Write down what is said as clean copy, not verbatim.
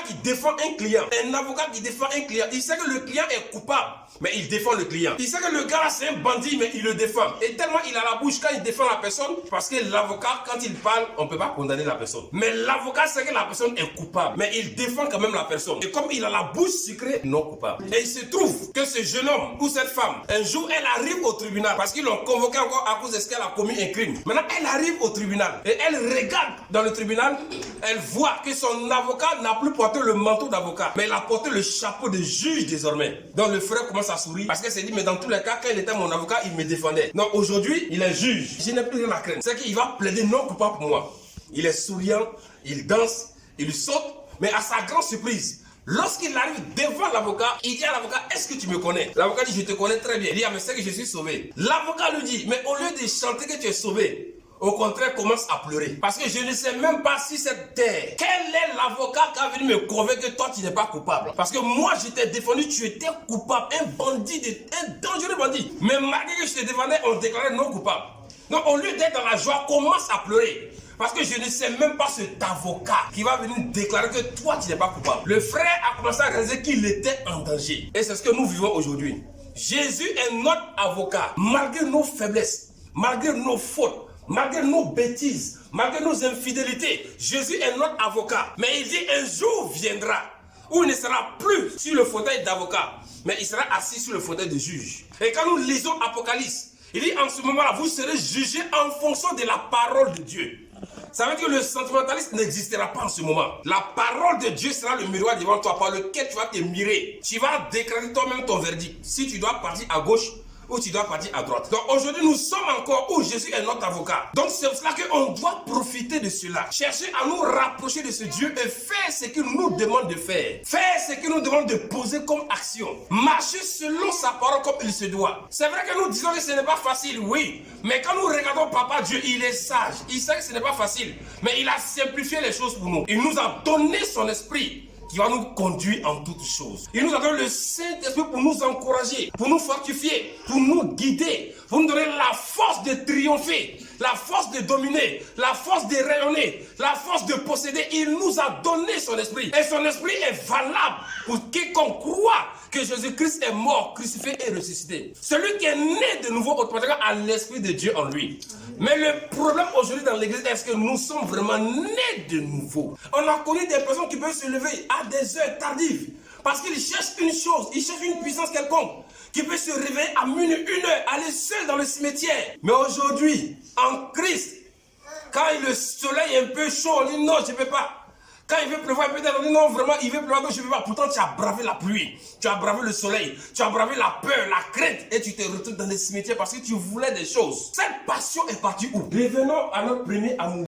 qui défend un client, il sait que le client est coupable, mais il défend le client. Il sait que le gars c'est un bandit, mais il le défend. Et tellement il a la bouche quand il défend la personne, parce que l'avocat, quand il parle, on ne peut pas condamner la personne. Mais l'avocat sait que la personne est coupable, mais il défend quand même la personne. Et comme il a la bouche sucrée, non coupable. Et il se trouve que ce jeune homme ou cette femme, un jour elle arrive au tribunal, parce qu'ils l'ont convoqué encore à cause de ce qu'elle a commis un crime. Maintenant elle arrive au tribunal, et elle regarde dans le tribunal, elle voit que son avocat n'a plus porté le manteau d'avocat, mais il a porté le chapeau de juge désormais. Donc le frère commence à sourire, parce qu'elle s'est dit, mais dans tous les cas, quand il était mon avocat, il me défendait. Donc aujourd'hui, il est juge. Je n'ai plus rien à craindre. C'est qu'il va plaider non coupable pour moi. Il est souriant, il danse, il saute, mais à sa grande surprise, lorsqu'il arrive devant l'avocat, il dit à l'avocat, est-ce que tu me connais? L'avocat dit, je te connais très bien. Il dit, ah mais c'est que je suis sauvé. L'avocat lui dit, mais au lieu de chanter que tu es sauvé, au contraire, commence à pleurer. Parce que je ne sais même pas si cette terre, quel est l'avocat qui a venu me convaincre que toi, tu n'es pas coupable. Parce que moi, je t'ai défendu, tu étais coupable, un bandit, un dangereux bandit. Mais malgré que je te défendais, on te déclarait non coupable. Donc, au lieu d'être dans la joie, commence à pleurer. Parce que je ne sais même pas cet avocat qui va venir déclarer que toi, tu n'es pas coupable. Le frère a commencé à réaliser qu'il était en danger. Et c'est ce que nous vivons aujourd'hui. Jésus est notre avocat. Malgré nos faiblesses, malgré nos fautes, malgré nos bêtises, malgré nos infidélités, Jésus est notre avocat. Mais il dit un jour viendra où il ne sera plus sur le fauteuil d'avocat, mais il sera assis sur le fauteuil de juge. Et quand nous lisons Apocalypse, il dit en ce moment-là, vous serez jugés en fonction de la parole de Dieu. Ça veut dire que le sentimentalisme n'existera pas en ce moment. La parole de Dieu sera le miroir devant toi par lequel tu vas te mirer. Tu vas déclarer toi-même ton verdict. Si tu dois partir à gauche, ou tu dois partir à droite. Donc aujourd'hui, nous sommes encore où Jésus est notre avocat. Donc c'est pour cela qu'on doit profiter de cela. Chercher à nous rapprocher de ce Dieu et faire ce qu'il nous demande de faire. Faire ce qu'il nous demande de poser comme action. Marcher selon sa parole comme il se doit. C'est vrai que nous disons que ce n'est pas facile, oui. Mais quand nous regardons Papa Dieu, il est sage. Il sait que ce n'est pas facile. Mais il a simplifié les choses pour nous. Il nous a donné son esprit qui va nous conduire en toutes choses. Il nous a donné le Saint-Esprit pour nous encourager, pour nous fortifier, pour nous guider, pour nous donner la force de triompher, la force de dominer, la force de rayonner, la force de posséder. Il nous a donné son esprit. Et son esprit est valable pour quiconque croit que Jésus-Christ est mort, crucifié et ressuscité. Celui qui est né de nouveau automatiquement a l'esprit de Dieu en lui. Mais le problème aujourd'hui dans l'église, est-ce que nous sommes vraiment nés de nouveau? On a connu des personnes qui peuvent se lever à des heures tardives parce qu'ils cherchent une chose, ils cherchent une puissance quelconque, qui peut se réveiller à minuit, 1 heure, aller seul dans le cimetière. Mais aujourd'hui, en Christ, quand le soleil est un peu chaud, on dit non, je ne peux pas. Quand il veut pleuvoir, peut-être on dit non, vraiment, il veut pleuvoir, je ne peux pas. Pourtant, tu as bravé la pluie, tu as bravé le soleil, tu as bravé la peur, la crainte, et tu te retrouves dans les cimetières parce que tu voulais des choses. Cette passion est partie où? Revenons à notre premier amour.